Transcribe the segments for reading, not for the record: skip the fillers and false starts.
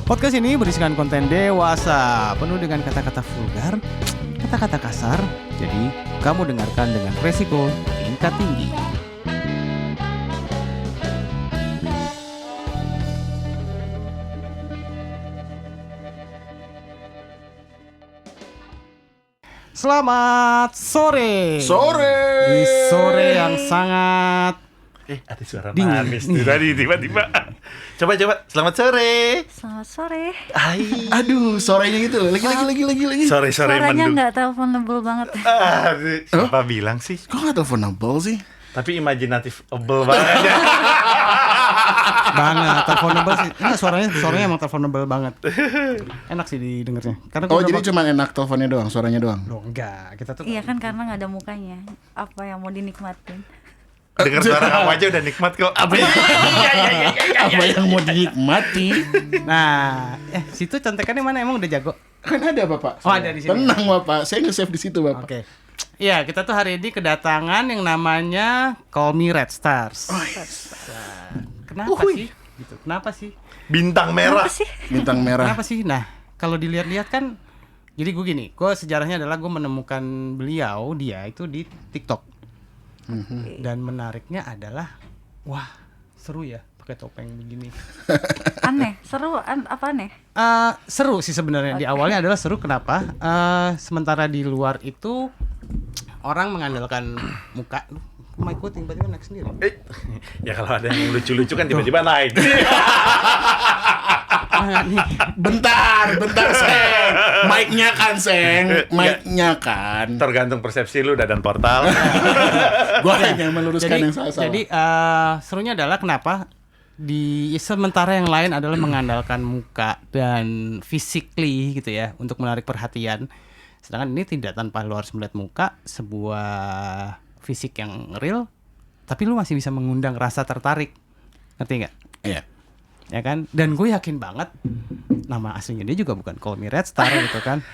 Podcast ini berisikan konten dewasa, penuh dengan kata-kata vulgar, kata-kata kasar. Jadi, kamu dengarkan dengan resiko tingkat tinggi. Selamat sore. Di sore yang sangat ada suara dingin. manis tuh tadi tiba-tiba. Coba, selamat sore. Selamat sore. Aduh, sorenya gitu. Lagi. Sore Suaranya mendung. nggak teleponable banget. Siapa bilang sih? Kok gak teleponable sih? Tapi imajinatif-able banget ya. banget teleponable sih. Enggak, suaranya emang teleponable banget. Enak sih didengarnya. Karena Oh, jadi cuma enak teleponnya doang, suaranya doang? Loh, enggak, kita tuh Iya kan karena nggak ada mukanya. Apa yang mau dinikmatin? Dengar suara kamu aja udah nikmat kok. Apa yang mau dinikmati? Nah, situ contekannya mana, emang udah jago? Kan ada Bapak. Oh, ada di sini. Tenang Bapak, saya nge-save di situ Bapak. Oke. Iya, kita tuh hari ini kedatangan yang namanya Call Me Red Stars. Kenapa sih? Gitu. Kenapa sih? Bintang merah. Apa sih? Bintang merah. Kenapa sih? Nah, kalau dilihat-lihat kan, jadi gue gini, gue sejarahnya adalah gue menemukan dia itu di TikTok. Dan menariknya adalah, wah seru ya pakai topeng begini. Aneh, seru, apa aneh? Seru sih sebenarnya. Di awalnya adalah seru, kenapa? Sementara di luar itu orang mengandalkan muka. Mic gue tiba-tiba naik sendiri. Ya kalau ada yang lucu-lucu kan tiba-tiba naik. Bentar Seng. Mic-nya kan Seng. Mic-nya kan. Tergantung persepsi lu dan portal. Gua hanya meluruskan yang salah. Jadi serunya adalah kenapa di sementara yang lain adalah mengandalkan muka dan physically gitu ya untuk menarik perhatian. Sedangkan ini tidak, tanpa lu harus melihat muka, sebuah fisik yang real, tapi lu masih bisa mengundang rasa tertarik. Ngerti nggak? Iya. Ya kan? Dan gue yakin banget nama aslinya dia juga bukan Call Me Red Star gitu kan.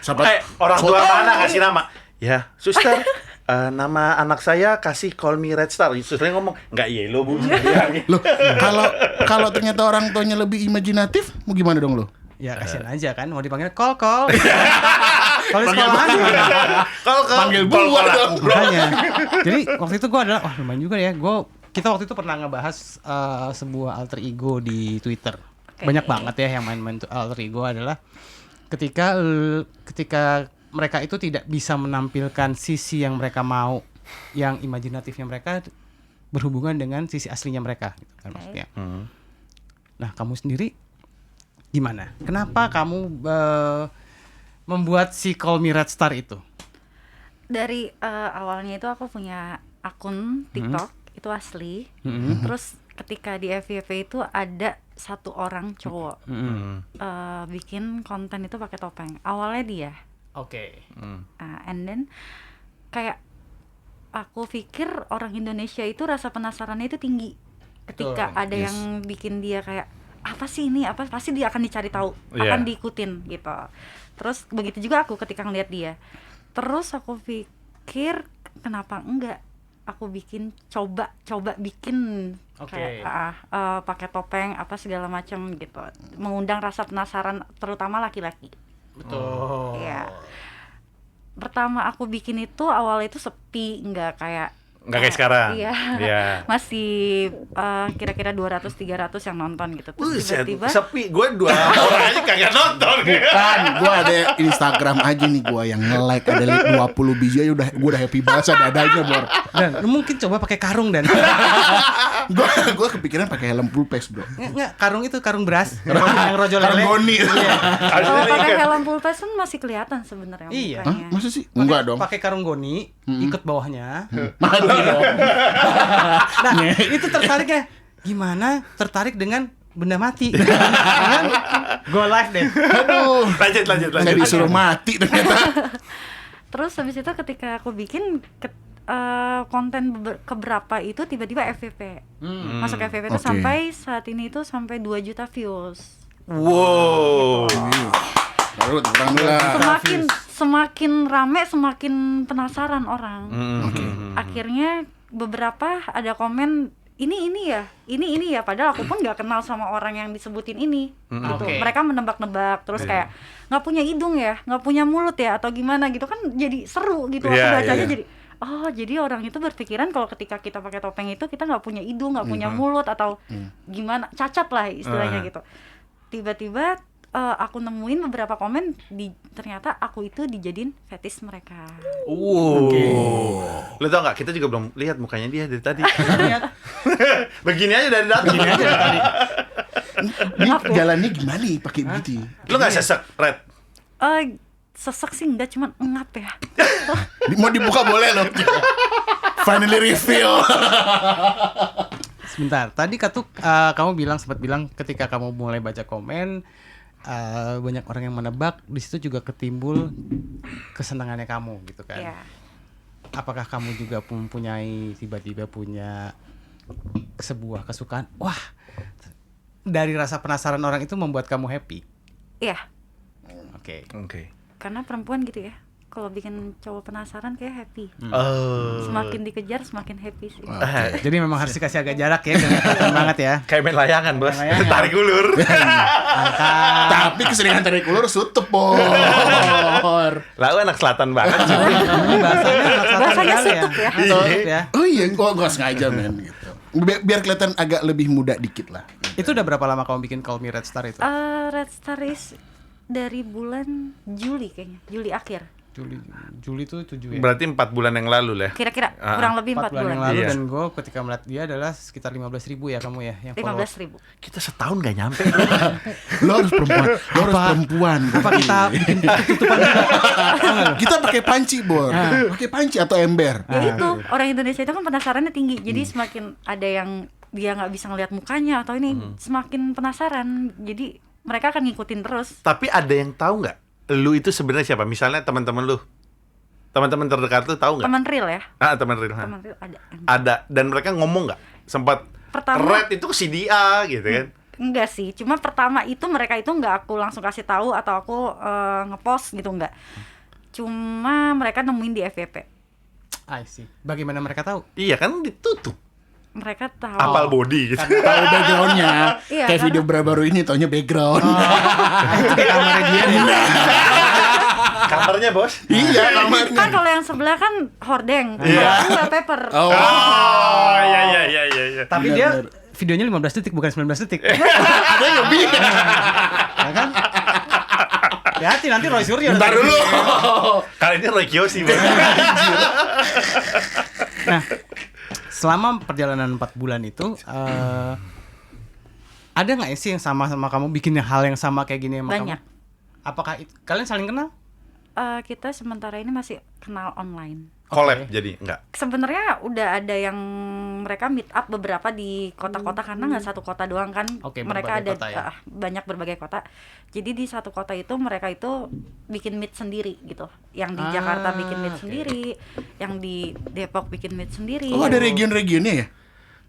Orang tua mana ngasih nama? Ya, suster. Nama anak saya kasih Call Me Red Star. Susternya ngomong, enggak yellow bu. Loh, kalau ternyata orang tuanya lebih imajinatif, mau gimana dong lo? Ya kasihan aja kan, mau dipanggil Call. Kalau di sekolahan gimana? Panggil buah dong. Makanya. Jadi waktu itu gue adalah, wah lumayan juga ya. Kita waktu itu pernah ngebahas sebuah alter ego di Twitter. Okay. Banyak banget ya yang main-main alter ego adalah ketika mereka itu tidak bisa menampilkan sisi yang mereka mau, yang imajinatifnya mereka berhubungan dengan sisi aslinya mereka, gitu kan maksudnya. Nah, kamu sendiri gimana? Kenapa kamu membuat si Call Me Red Star itu? Dari awalnya itu aku punya akun TikTok itu asli. Terus ketika di FYP itu ada satu orang cowok bikin konten itu pakai topeng. Awalnya dia. Oke. And then kayak aku pikir orang Indonesia itu rasa penasarannya itu tinggi. Ketika ada yang bikin dia kayak, apa sih ini, apa, pasti dia akan dicari tahu, akan diikutin gitu. Terus begitu juga aku ketika ngeliat dia. Terus aku pikir kenapa enggak aku bikin, coba bikin kayak pakai topeng apa segala macam gitu, mengundang rasa penasaran terutama laki-laki. Betul. Iya. Pertama aku bikin itu awal itu sepi, nggak kayak sekarang. Iya. Masih kira-kira 200-300 yang nonton gitu. Terus tiba-tiba sepi, gue 2 orang aja kagak nonton. Bukan, gue ada Instagram aja nih, gue yang nge-like ada 20 biji aja gue udah happy banget dadanya bor. Dan lu mungkin coba pakai karung dan Gue kepikiran pakai helm full face bro. Enggak, karung itu karung beras yang rojo lele. Karung goni. kalau pakai helm full face kan masih kelihatan sebenarnya Iya. mukanya. Masa sih? Enggak dong. Pakai karung goni, ikut bawahnya. Mana dong? Nah, itu tertariknya gimana? Tertarik dengan benda mati. Kan? Go live deh. Aduh. Lanjut. Saya disuruh mati ternyata. Terus habis itu ketika aku bikin konten keberapa itu tiba-tiba FYP. Masuk FYP itu sampai saat ini itu sampai 2 juta views. Wow. Baru tentang lah. Semakin rame semakin penasaran orang. Akhirnya beberapa ada komen, ini ya padahal aku pun nggak kenal sama orang yang disebutin ini gitu. Oke. Mereka menebak-nebak terus kayak nggak punya hidung ya, nggak punya mulut ya atau gimana gitu kan, jadi seru gitu. Aku Iya, bacanya iya. jadi jadi orang itu berpikiran kalau ketika kita pakai topeng itu kita nggak punya hidung, nggak punya mulut atau gimana, cacat lah istilahnya gitu. Tiba-tiba aku nemuin beberapa komen ternyata aku itu dijadiin fetish mereka. Lo tau nggak? Kita juga belum lihat mukanya dia dari tadi. Begini aja dari datang. Ini jalannya gimana nih pakai gitu? Lo nggak sesek, Red? Sesek sih enggak, cuman engap ya. Mau dibuka boleh loh. Finally reveal. Sebentar, tadi kamu sempat bilang ketika kamu mulai baca komen banyak orang yang menebak, di situ juga ketimbul kesenangannya kamu gitu kan. Iya. Apakah kamu juga tiba-tiba punya sebuah kesukaan? Wah, dari rasa penasaran orang itu membuat kamu happy. Iya, Oke. karena perempuan gitu ya. Kalau bikin cowok penasaran kayak happy. Oh. Semakin dikejar semakin happy sih. Jadi memang harus dikasih agak jarak ya, biar nggak kelihatan banget ya. Kayak main layangan, Bos. Main layangan. Tarik ulur. Tapi keseringan tarik ulur sutup, Bor. Lalu anak selatan banget. Bahasanya sutup ya. Sutup ya. Oh iya, gua sengaja men gitu. Biar kelihatan agak lebih muda dikit lah. Itu udah berapa lama kamu bikin Call Me Red Star itu? Red Star is dari bulan Juli kayaknya, Juli akhir. Juli itu 7 ya. Berarti 4 bulan yang lalu lah. Kira-kira kurang lebih 4 bulan. yang lalu. Iya. Dan gue ketika melihat dia adalah sekitar 15.000 ya kamu ya yang follow. 15.000. Kita setahun gak nyampe. Lo harus perempuan. Apa kita bikin tutupan Kita pakai panci, Bor. Pakai panci atau ember. Ya itu, orang Indonesia itu kan penasarannya tinggi. Jadi semakin ada yang dia nggak bisa ngelihat mukanya atau ini semakin penasaran. Jadi mereka akan ngikutin terus. Tapi ada yang tahu nggak? Lu itu sebenarnya siapa? Misalnya teman-teman lu, teman-teman terdekat lu tahu nggak? Teman real ya. Teman real. Teman real ada. Ada, dan mereka ngomong nggak? Sempat Pertama- Red itu si dia gitu kan? Enggak sih, cuma pertama itu mereka itu nggak aku langsung kasih tahu atau aku ngepost gitu, enggak. Cuma mereka nemuin di FYP. I see. Bagaimana mereka tahu? Iya kan ditutup. Mereka tahu. Apal body gitu. Tahu backgroundnya. Iya, Kayak karena- video baru ini taunya background. Itu kayak kamarnya dia nih. Kamarnya, Bos. Iya, kamarnya. Kan kalau yang sebelah kan hordeng, kalau Iya. aku wallpaper. Oh. Oh, iya. Tapi dia videonya 15 detik bukan 19 detik. Ada yang lebih. Ya kan? Hati-hati nanti Roy Suryo. Bentar dulu. Kali ini Roy Kiyoshi, Bos. Nah, selama perjalanan 4 bulan itu ada nggak sih yang sama kamu bikin hal yang sama kayak gini sama Banyak. kamu? Apakah kalian saling kenal? Kita sementara ini masih kenal online. Collab jadi enggak. Sebenarnya udah ada yang mereka meet up beberapa di kota-kota karena nggak satu kota doang kan. Oke, Mereka ada berbagai kota ya. banyak berbagai kota. Jadi di satu kota itu mereka itu bikin meet sendiri gitu. Yang di Jakarta bikin meet oke. sendiri, yang di Depok bikin meet sendiri. Oh, ada region-regionnya ya?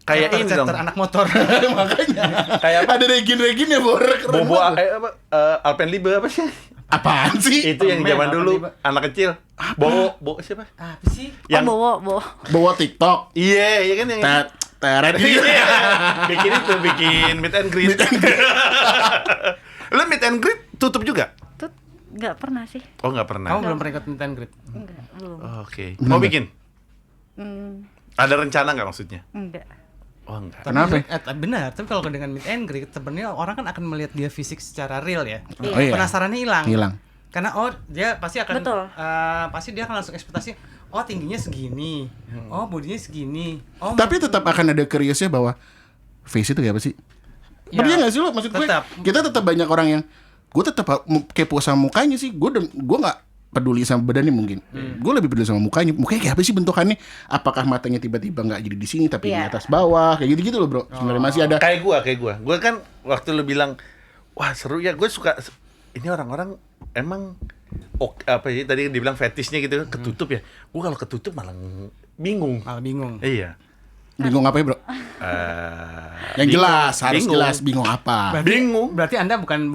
Kayak ini dong. Anak motor. Makanya. Kayak apa? Ada region-regionnya, Bor. Keren Bobo banget. Alpenlibe apa sih? Apaan sih? Itu yang Permen, zaman dulu Alpenlibe. anak kecil. Bobo siapa? Apa sih? Yang Bowo. Bawa TikTok. iya kan yang Teret Iya. bikin meet and greet. Lu meet and greet tutup juga? Tuh nggak pernah sih. Oh, nggak pernah. Kamu belum pernah ikut meet and greet? Enggak, belum. Oh, oke. Mau bikin? Ada rencana nggak maksudnya? Enggak. Oh, enggak. Kenapa? Benar, tapi kalau dengan meet and greet sebenarnya orang kan akan melihat dia fisik secara real ya. Oh, iya. Penasarannya hilang. Hilang. Karena dia pasti akan Betul. pasti dia akan langsung ekspektasi, oh tingginya segini. Oh bodinya segini. Oh Tapi tetap akan ada curious-nya bahwa face itu kayak apa sih? Ya, Iya nggak sih lo? Maksud gue, tetap. kita tetap banyak orang yang gue tetap kepo sama mukanya sih. Gue nggak peduli sama badannya mungkin. Gue lebih peduli sama mukanya. Mukanya kayak apa sih bentukannya? Apakah matanya tiba-tiba nggak jadi di sini tapi di Iya. atas bawah kayak gitu-gitu loh, bro. Sebenarnya masih ada. Kayak gua. Gua kan waktu lu bilang, wah seru ya, gue suka ini orang-orang emang apa ya tadi dibilang fetishnya gitu ketutup ya. Gua kalau ketutup malah bingung. malah bingung. Iya. Bingung apa ya, bro? Yang Yang jelas, harus jelas bingung apa. Bingung. Berarti Anda bukan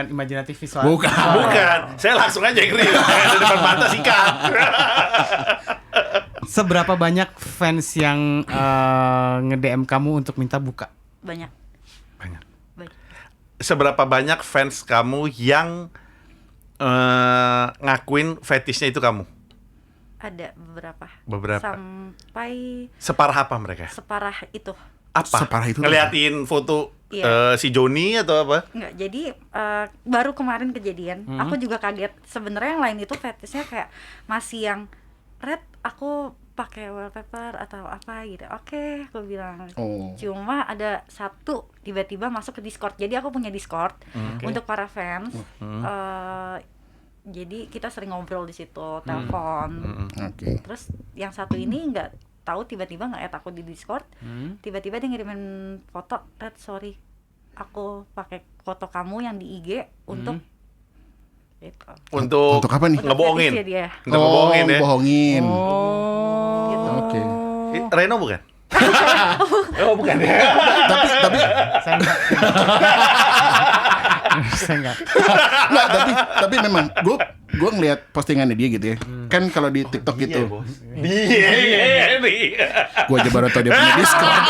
imajinatif visual. Bukan. Bukan, saya langsung aja ngeri. Di depan mata sikat. Seberapa banyak fans yang nge-DM kamu untuk minta buka? Banyak. Banyak. Banyak. Seberapa banyak fans kamu yang ngakuin fetishnya itu kamu? Ada beberapa. Beberapa. Sampai Separah apa mereka? separah itu. Apa? Separah itu Ngeliatin foto Iya. si Joni atau apa? Enggak, jadi baru kemarin kejadian. Aku juga kaget. Sebenarnya yang lain itu fetishnya kayak masih yang red, aku pakai wallpaper atau apa gitu. Oke, aku bilang. Oh. Cuma ada satu tiba-tiba masuk ke Discord. Jadi aku punya Discord untuk para fans. Jadi kita sering ngobrol di situ, telepon. Oke. Terus yang satu ini nggak tahu tiba-tiba nge-add aku di Discord. Tiba-tiba dia ngirimin foto, Red, sorry, aku pakai foto kamu yang di IG untuk gitu. Untuk Apa nih? ngebohongin. Untuk dia. Untuk ngebohongin ya. bohongin. Gitu. Oke. Reno bukan? Oh bukan ya. Tapi Saya enggak. Saya enggak. Nggak, tapi memang gue ngelihat postingannya dia gitu ya. Kan kalau di TikTok gitu, Dia nih. gue aja baru tau dia punya Discord.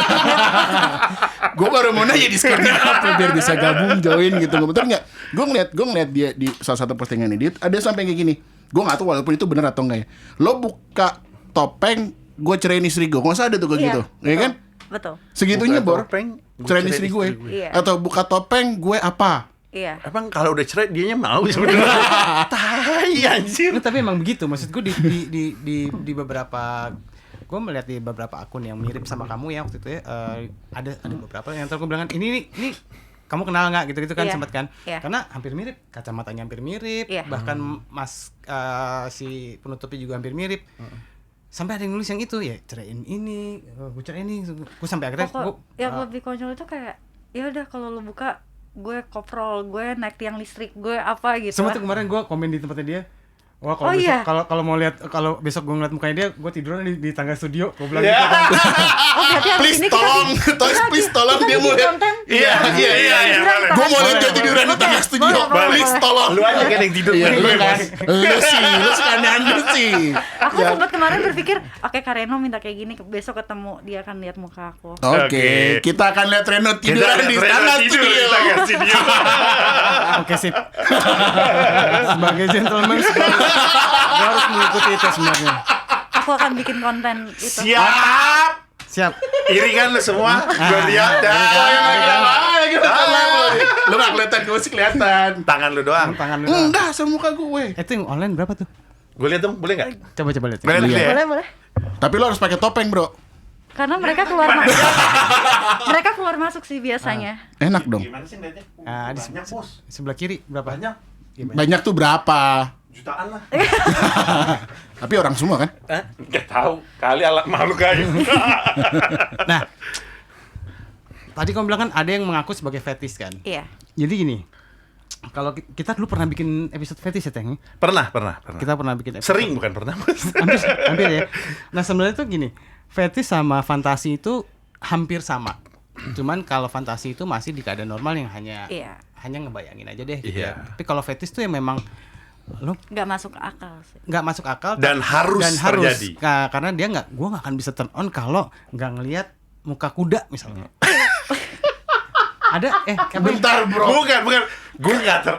Gue baru mau nanya Discordnya apa biar bisa gabung join gitu. Betul nggak? Gue ngeliat dia di salah satu postingannya dia ada sampai kayak gini. Gue nggak tahu walaupun itu benar atau enggak ya. Lo buka topeng, gue ceraiin istri gue. Nggak usah ada tuh kayak gitu, ya kan? Betul. Segitunya Buka bor. topeng, gue Ceraiin ceraiin istri istri gue. Iya. Atau buka topeng, gue apa? Iya. Emang kalau udah cerai dianya mau sebenarnya. Tai anjir. Nah, tapi emang begitu, maksudku di beberapa, gue melihat di beberapa akun yang mirip sama kamu ya waktu itu ya, ada beberapa yang terus gue bilang ini kamu kenal nggak gitu kan, Iya. sempat kan, Iya. karena hampir mirip, kacamatanya hampir mirip, Iya. bahkan mas si penutupnya juga hampir mirip, sampai ada yang nulis yang itu ya ceraiin ini, gue ceraiin ini, gue sampai akhirnya Yang lebih konyol itu kayak ya udah kalau lu buka gue koprol, gue naik tiang listrik, gue apa gitu. semua tuh kemarin gue komen di tempatnya dia. Wah kalau Oh, besok, iya. kalau mau lihat, kalau besok gue ngeliat mukanya dia, gue tiduran di tangga studio, gue bilang Ya. gitu kan. Oh, berarti habis Please ini kita tolong, please tolong dia mau lihat. Iya. Gue mau lihat dia tiduran di tengah studio. boleh, Please boleh. tolong. Lu aja kan yang tidur Iya, gue lu kan. bos. Lu sekalian lu sih. Aku sempat kemarin berpikir, oke Kareno minta kayak gini, besok ketemu dia akan lihat muka aku. Oke, kita akan lihat Reno tiduran di tengah studio. Oke sip. Sebagai gentleman, gue harus mengikuti itu sebenarnya. Aku akan bikin konten itu. Siap. Siap. Iringan lu semua. Gue lihat dah. Lu gak kelihatan, gue sih kelihatan. Tangan lu doang. Tangan lu. doang. Enggak, semuka gue. Itu yang online berapa tuh? Gue lihat dong, boleh nggak? Coba lihat. Boleh lihat ya? Boleh, boleh. Tapi lo harus pakai topeng, bro. Karena mereka keluar masuk. Mereka keluar masuk sih biasanya. Enak dong. Gimana sih ngeliatnya? Di Banyak bos. sebelah kiri berapa? Banyak. Iya, banyak. Banyak tuh berapa? Jutaan lah. Tapi orang semua kan? Nggak tahu. Kali alat makhluk aja. Nah, tadi kamu bilang kan ada yang mengaku sebagai fetish kan? Iya. Jadi gini, kalau kita dulu pernah bikin episode fetish ya, Teng? Pernah. Kita pernah bikin episode. Sering bukan pernah. hampir ya. Nah sebenarnya tuh gini, fetish sama fantasi itu hampir sama. Cuman kalau fantasi itu masih di keadaan normal yang hanya ngebayangin aja deh. Gitu Iya. ya. Tapi kalau fetish tuh ya memang lo Nggak masuk akal sih. nggak masuk akal Dan harus terjadi. Karena dia gue nggak akan bisa turn on kalau nggak ngelihat muka kuda misalnya. Ada Bentar, bro. Bukan. Gue nggak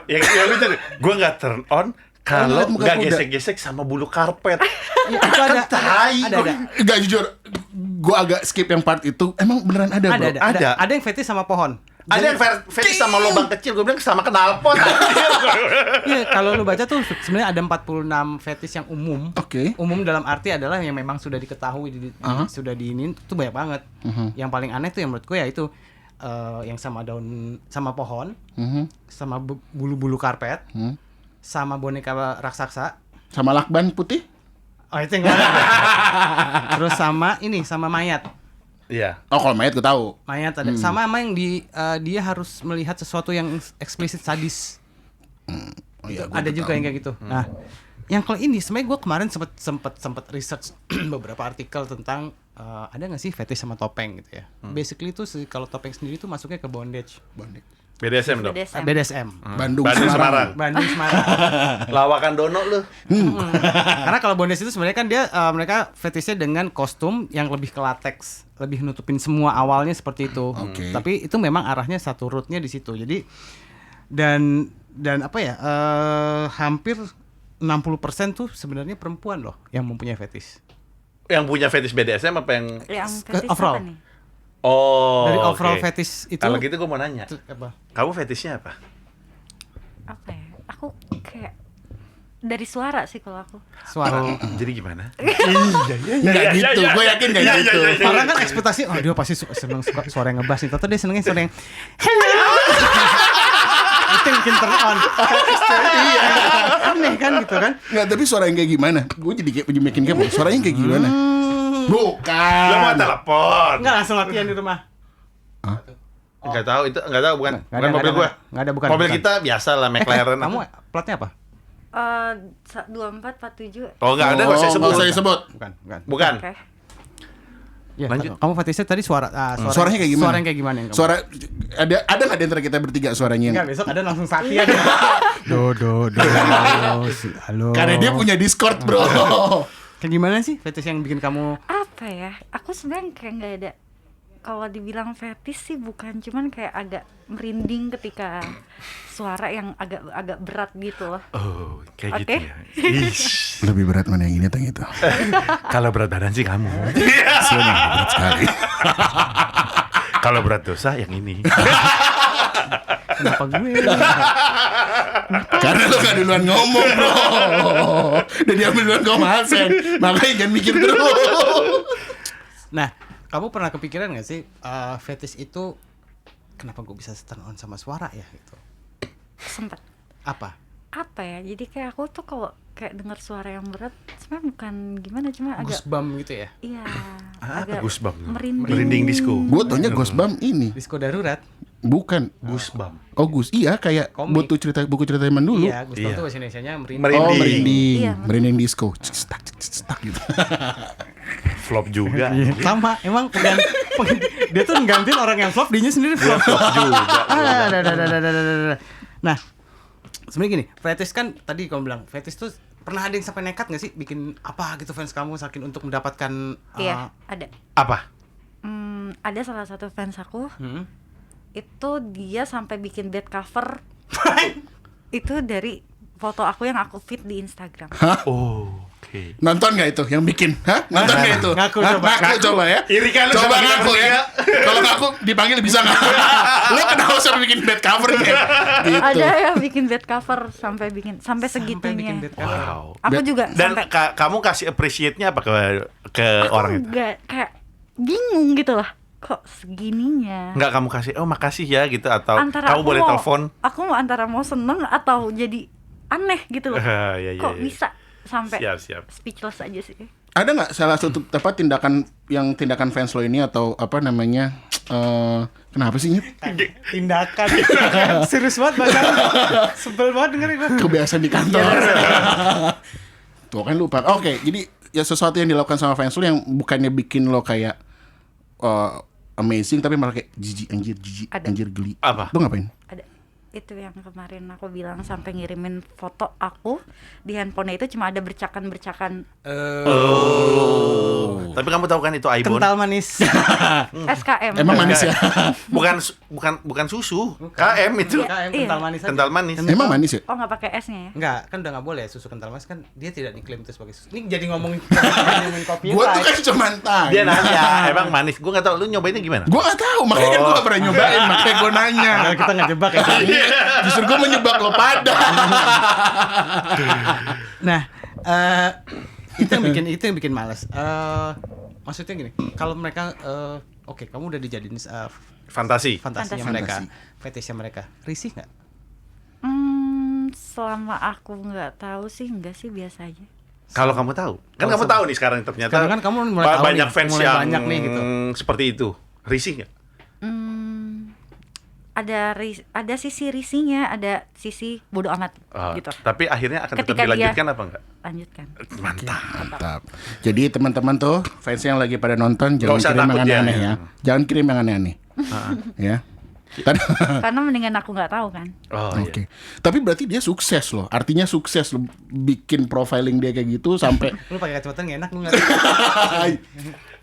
gue nggak turn on kalau Ngeliat muka nggak kuda. gesek-gesek sama bulu karpet. Ya, itu ada, tai. ada. Enggak, jujur. Gue agak skip yang part itu. Emang beneran ada, bro? Ada. Ada yang fetish sama pohon. Ada yang fetish sama lubang kecil, gue bilang sama knalpot. Iya, kalau lu baca tuh sebenarnya ada 46 fetish yang umum. Oke. Umum dalam arti adalah yang memang sudah diketahui sudah diinin tuh banyak banget. Yang paling aneh tuh yang menurutku ya itu yang sama daun, sama pohon, sama bulu-bulu karpet, sama boneka raksasa. Sama lakban putih? Oh itu yang mana? Terus sama mayat. Iya. Oh, kalau mayat gue tahu. Mayat ada. Sama yang dia harus melihat sesuatu yang eksplisit sadis. Oh, iya, Ada juga yang kayak gitu. Nah, yang kalau ini sebenarnya gue kemarin sempat research beberapa artikel tentang ada nggak sih fetish sama topeng gitu ya. Basically itu kalau topeng sendiri tuh masuknya ke bondage. BDSM dong. BDSM. BDSM. Bandung, Bandung, Semarang. Bandung Semarang. Lawakan Dono lu. Karena kalau bondage itu sebenarnya kan dia mereka fetishnya dengan kostum yang lebih ke latex, lebih nutupin semua awalnya seperti itu. Oke. Tapi itu memang arahnya satu rootnya di situ. Jadi dan apa ya? Hampir 60% tuh sebenarnya perempuan loh yang mempunyai fetish. Yang punya fetish BDSM apa yang Yang fetish overall. apa nih? Oh. Dari overall oke. fetish itu Kalau gitu gue mau nanya. apa? Kamu fetishnya apa? Apa ya? Aku kayak dari suara sih kalau aku. Suara. Jadi gimana? Nggak gitu, gue yakin nggak gitu. Orang kan ekspektasi, oh dia pasti seneng suka suara yang ngebas nih. Ternyata dia senengnya suara yang itu yang bikin turn on. Iya. Aneh kan gitu kan? Nggak, tapi suara yang kayak gimana? Gue jadi kayak makin kepo. Suaranya kayak gimana? Bukan. Lo mau telepon? Enggak langsung latihan di rumah. Enggak tahu itu, enggak tahu bukan. Nggak Bukan ada, mobil nggak gua. ada. Nggak ada, bukan, Mobil bukan. kita biasa lah McLaren. Kamu platnya apa? 2447. Oh, enggak ada, enggak usah sebut. Nggak usah disebut. Bukan. Bukan. Oke. Ya, Lanjut. kamu fetishnya tadi suara Suaranya kayak gimana? Suara yang kayak gimana yang kamu? Suara ada nggak di antara kita bertiga suaranya? Enggak, besok ada langsung Satya. Do. Halo. Karena dia punya Discord, bro. Kayak gimana sih fetish yang bikin kamu Apa ya? Aku sebenarnya kayak nggak ada. Kalau dibilang fetish sih bukan, cuman kayak agak merinding ketika suara yang agak berat gitu loh. Oh, kayak Oke. gitu ya. Ish. Lebih berat mana yang ini atau yang itu? Kalau berat badan sih kamu. Sudah berat sekali. Kalau berat dosa yang ini. kenapa gue? Karena lo gak duluan ngomong, bro. Dan dia duluan ngomong Hasan. Makanya jangan mikir terus. Nah, kamu pernah kepikiran gak sih fetish itu kenapa gue bisa turn on sama suara ya gitu? Sempet. Apa? Apa ya? Jadi kayak aku tuh kalau kayak dengar suara yang berat, sebenarnya bukan gimana, cuma agak Goosebump gitu ya? iya, Apa agak goosebump? merinding. Merinding disco. Gue taunya Ghostbump ini. Disco darurat. Bukan. Goosebump. Oh, Gus. Iya, kayak Komik. buku cerita zaman dulu. Iya, Goosebump Iya. itu bahasa Indonesianya merinding. Merinding. Oh, merinding. Iya. Merinding disco. Cetak gitu. Flop juga. Iya, sama, emang dia tuh nggantiin orang yang flop, dianya sendiri flop. Flop juga. Nah, sebenarnya gini, fetish kan tadi kamu bilang fetish tuh pernah ada yang sampai nekat nggak sih bikin apa gitu fans kamu saking untuk mendapatkan Iya, ada. Apa? Ada salah satu fans aku, hmm? itu dia sampai bikin bed cover itu dari foto aku yang aku feed di Instagram. Oh, oke. Nonton nggak itu yang bikin? Hah? Nonton nggak itu? Ngaku Hah? coba. Ngaku coba ya. Iri kan lu Coba sama kita ngaku ya. bertiga. Kalau ngaku dipanggil bisa nggak? Lo kenapa sampai bikin bed cover nih? Gitu. Ada yang bikin bed cover sampai segitunya. bikin bed cover. Wow. Aku juga Dan sampai kamu kasih appreciate-nya apa ke orang itu? enggak kayak bingung gitu lah. Kok segininya? Enggak kamu kasih, oh makasih ya gitu, atau Antara kamu aku boleh mau- telepon? Aku mau antara mau seneng atau jadi aneh gitu loh. Iya, iya, Kok iya. bisa sampai Siap. speechless aja sih. Ada nggak salah satu tindakan fans lo ini atau apa namanya? Kenapa sih Nyet? Tindakan serius banget bahkan sebel banget dengerin gue. Kebiasaan di kantor. Tuh kan lupa. Oke, jadi ya sesuatu yang dilakukan sama fans lo yang bukannya bikin lo kayak amazing tapi malah kayak jijik Ada. anjir geli. Apa? Lo ngapain? Ada itu yang kemarin aku bilang sampai ngirimin foto aku di handphonenya itu cuma ada bercakan-bercakan Tapi kamu tahu kan itu Aibon? Kental manis. SKM. Emang manis ya? bukan susu. KM itu. KM Iya. kental manis aja. Kental manis. Emang manis ya? Oh nggak pakai esnya ya? Enggak, kan udah nggak boleh susu kental manis kan dia tidak diklaim itu sebagai susu. Ini jadi ngomongin kopi. Gua tuh kan cuma tanya. Dia nanya, emang manis. Gue nggak tahu lu nyobainnya gimana? Gua gak tahu, makanya kan gua gak pernah nyobain, makanya gua nanya. Padahal kita ngejebak ya. Justru gua menjebak lo pada. Nah, itu yang bikin malas. Maksudnya gini, kalau mereka oke, kamu udah dijadiin Fantasi. fantasinya Fantasi. mereka, fetishnya mereka, risih nggak? Selama aku nggak tahu sih, enggak sih, biasa aja. Kalau kamu tahu, kan Kalau kamu tahu nih sekarang ternyata. Sekarang kan kamu mulai tahu banyak nih, fans mulai yang banyak nih gitu. seperti itu. Risih nggak? Ada sisi risihnya, ada sisi bodoh amat gitu. Tapi akhirnya akan tetap Ketika dia- dilanjutkan apa enggak? Lanjutkan. Mantap. Mantap. Jadi teman-teman tuh, fans yang lagi pada nonton jangan usah kirim yang takut ya. aneh-aneh ya. Jangan kirim yang aneh-aneh. Ya. Karena mendingan aku nggak tahu kan. Oh Oke. Tapi berarti dia sukses loh. Artinya sukses loh bikin profiling dia kayak gitu sampai Lu pakai kacamata nggak enak lu ngeliat.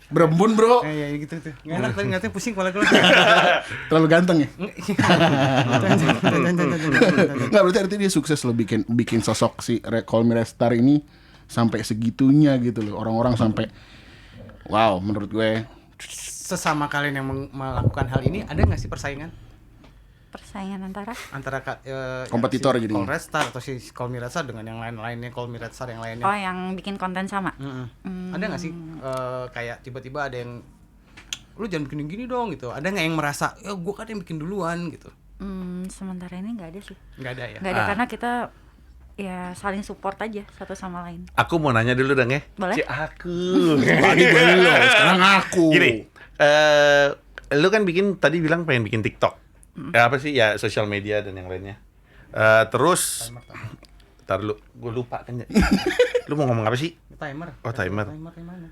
berembun, Bro. Iya gitu tuh. Nggak enak tadi ngeliatnya pusing kepala gue. Terlalu ganteng ya? Nggak, berarti artinya dia sukses loh bikin sosok si Call Me Restar ini sampai segitunya gitu loh. Orang-orang sampai wow, menurut gue Sesama kalian yang melakukan hal ini, ada nggak sih persaingan Persaingan antara antara Kompetitor si jadinya. Call Restar atau si Call Me Restar dengan yang lain-lainnya Call Me Restar yang lainnya? oh yang bikin konten sama. Ada nggak sih kayak tiba-tiba ada yang lu jangan bikin gini dong gitu. Ada nggak yang merasa ya gue kan yang bikin duluan gitu? Sementara ini nggak ada sih. Nggak ada ya. Nggak ada karena kita ya saling support aja satu sama lain. Aku mau nanya dulu dong ya. Boleh. Si aku. tadi belum, sekarang aku. Gini, lu kan tadi bilang pengen bikin TikTok. Ya, apa sih ya sosial media dan yang lainnya. Terus ntar lu, gue lupa kan ya. Lu mau ngomong apa sih? Timer. Oh, timer. Timer yang mana?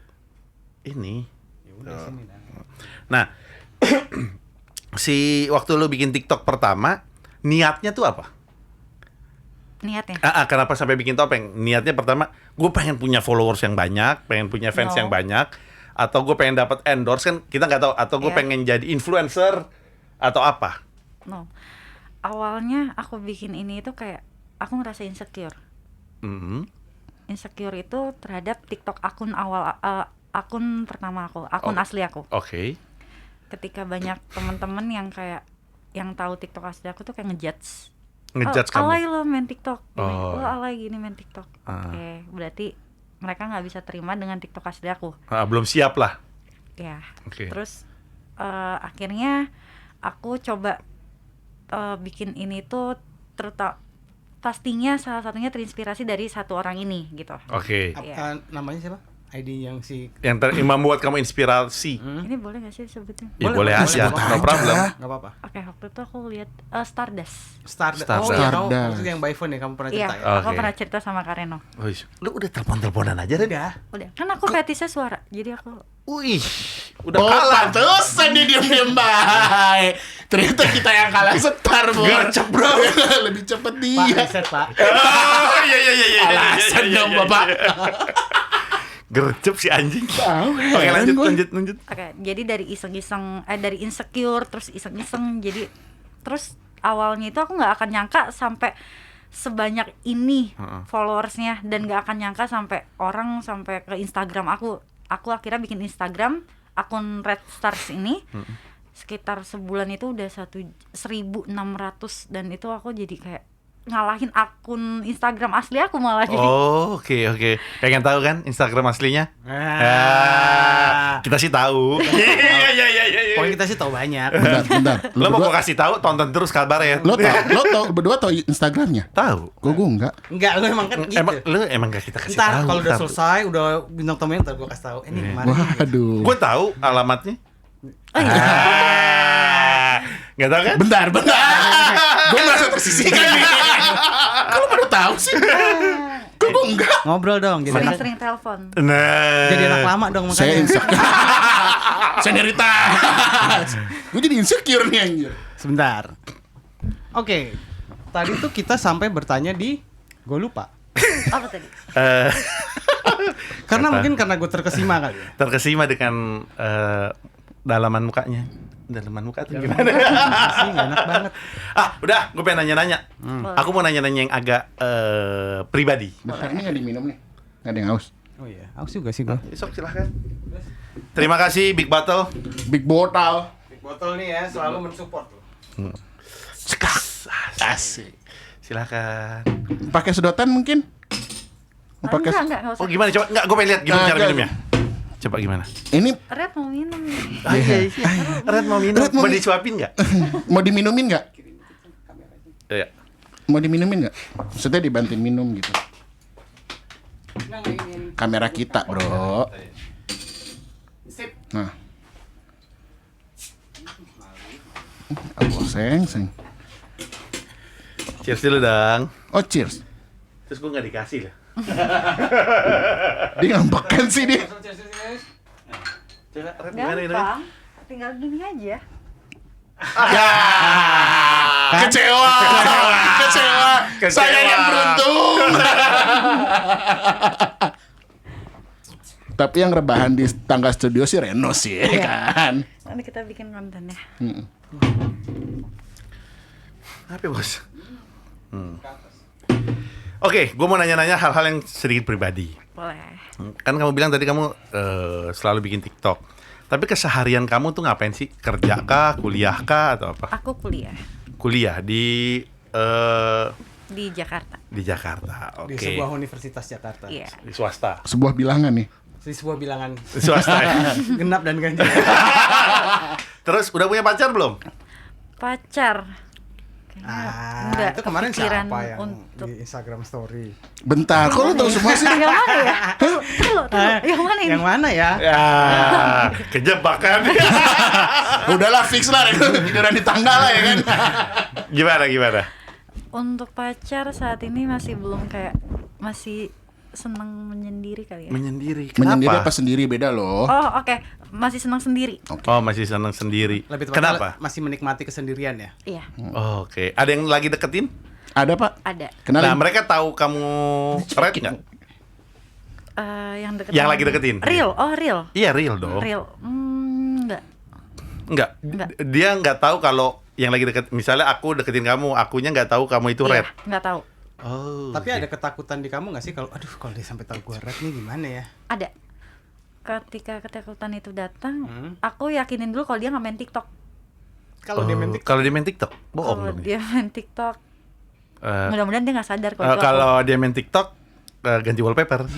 Ini. Ya udah sini dah. Nah, si waktu lu bikin TikTok pertama, niatnya tuh apa? Niatnya. Kenapa sampai bikin topeng? Niatnya pertama, gue pengen punya followers yang banyak, pengen punya fans No. yang banyak, atau gue pengen dapat endorse kan kita nggak tahu, atau gue Yeah. pengen jadi influencer atau apa? No. Awalnya aku bikin ini itu kayak aku ngerasa insecure. Mhm. Insecure itu terhadap TikTok akun akun pertama aku, akun Oh. asli aku. Oke. Ketika banyak teman-teman yang kayak yang tahu TikTok asli aku tuh kayak ngejudge. Ngejudge Oh, alay kamu. lo main TikTok. Gini. Oh. Lo alay gini main TikTok. Ah. Oke, berarti mereka nggak bisa terima dengan TikTok asli aku. Belum siap lah. Ya. Oke. Terus akhirnya aku coba bikin ini tuh pastinya salah satunya terinspirasi dari satu orang ini gitu. Oke. Iya. Namanya siapa? ID yang si Yang membuat kamu inspirasi. Ini boleh gak sih disebutin? Ya boleh aja, boleh, no problem. nggak apa-apa. Oke, waktu itu aku lihat Stardust. Stardust. Stardust. Oh, ya, kamu Stardust. maksudnya yang by phone ya kamu pernah Iya, cerita ya? aku Oke. pernah cerita sama Kareno. Wih, lu udah telepon-teleponan aja deh. Udah. Udah, kan aku fetisnya suara. Jadi aku Wih, udah Oh, kalah. pantesan dia diem-diem baik. Ternyata kita yang kalah setar, Bro. Gercep, Bro. Lebih cepet Pak, dia. reset Pak. Oh, iya. Alasan dong, Bapak. Gercep si anjing. Tahu, Oke, heran gue. lanjut. oke, jadi dari iseng-iseng dari insecure terus iseng-iseng jadi terus awalnya itu aku nggak akan nyangka sampai sebanyak ini followersnya dan nggak akan nyangka sampai orang sampai ke Instagram aku akhirnya bikin Instagram akun Red Stars ini sekitar sebulan itu udah 1.600 dan itu aku jadi kayak ngalahin akun Instagram asli aku malah jadi Oh, oke. Pengen tahu kan Instagram aslinya? Kita sih tahu. Iya. Pokoknya kita sih tahu banyak. Bentar. Lo mau gua kasih tahu, tonton terus kabar ya. Lo tau berdua tau Instagramnya? Tahu. Gue enggak. Enggak, lu emang kan gitu. Emang gak kita kasih Ntar tahu. kalau udah selesai, udah bintang tamunya ntar gue kasih tahu. Ini kemarin. Waduh. Gue tahu alamatnya. Nggak tahu kan? Bentar. Gue merasa tersisihkan nih. Kalau pada tahu sih. Kok gue enggak? Ngobrol dong. Jadi anak, sering-sering telepon. Nah. jadi anak lama dong Saya makanya. insecure. Senioritas. Gue jadi insecure nih anjir. Sebentar. Oke. Tadi tuh kita sampai bertanya di gue lupa. Apa tadi? Karena Apa? mungkin karena gue terkesima kali ya. Terkesima dengan dalaman mukanya. Dalaman muka tuh gimana? Sih nggak enak banget. Udah, gue pengen nanya-nanya. Boleh. Aku mau nanya-nanya yang agak pribadi. Bentar, ini nggak diminum nih. Nggak ada yang haus. Oh iya, aku juga sih gue. Sok silahkan. Terima kasih Big Bottle. Big botol. Botol nih ya selalu mensupport loh. Asik. Silahkan. Pakai sedotan mungkin? Mau pakai Enggak usah. Oh gimana? Coba, gue pengen lihat gimana cara Enggak. minumnya. Coba gimana? ini Red mau minum nih. Red mau minum. Red mau Mau minum. disuapin nggak? mau diminumin nggak? Iya. Mau diminumin nggak? Maksudnya dibantuin minum gitu. Kamera kita, Bro. Nah. Aku seng. Cheers dulu dong. Oh, cheers. Terus gue nggak dikasih lah. Dia ngambekan sih dia. Coba Red gimana ini? Gampang. Tinggal gini aja. Ya. Kecewa. Saya yang beruntung. Tapi yang rebahan di tangga studio sih Reno sih, kan. Nanti kita bikin kontennya. Apa bos? Oke, gue mau nanya-nanya hal-hal yang sedikit pribadi. Boleh. Kan kamu bilang tadi kamu selalu bikin TikTok. Tapi keseharian kamu tuh ngapain sih? Kerja kah, kuliah kah, atau apa? Aku kuliah Kuliah di di Jakarta. di Jakarta. Oke. Di sebuah universitas Jakarta. Iya. Di swasta. Sebuah bilangan nih. Di sebuah bilangan Di swasta ya. genap dan ganjil. Terus udah punya pacar belum? Pacar. Kayaknya enggak itu kemarin kepikiran siapa yang untuk di Instagram story? Bentar, kok lu tahu semua sih? yang mana ya? Tunggu. Yang mana ini? Yang mana ya? Ya, kejebakan. Udahlah fix lah, tiduran di tangga lah ya kan. Gimana? Untuk pacar saat ini masih belum masih senang menyendiri kali ya. Menyendiri. Menyendiri Kenapa? apa sendiri beda loh. Oh, oke. Masih senang sendiri. Oh, masih senang sendiri. Lebih tepatnya Kenapa? masih menikmati kesendirian ya? Iya, Oh, oke. Ada yang lagi deketin? Ada Pak? ada. Kenalin. Nah, mereka tahu kamu red nggak? Yang deketin. Yang lagi deketin? Real. Oh, real. Iya, real dong. Real. Enggak. Enggak. Enggak. Dia nggak tahu kalau yang lagi deket. Misalnya aku deketin kamu, akunya nggak tahu kamu itu red. Iya, enggak tahu. Oh. Tapi ada ketakutan di kamu nggak sih kalau aduh kalau dia sampai tahu gue red nih gimana ya? Ada. Ketika ketakutan itu datang, aku yakinin dulu kalau dia nggak main TikTok. Kalau dia main TikTok, Kalau dia main TikTok, bohong Kalau dong. dia main TikTok, Eh, mudah-mudahan dia nggak sadar kalau itu aku. kalau dia main TikTok, ganti wallpaper.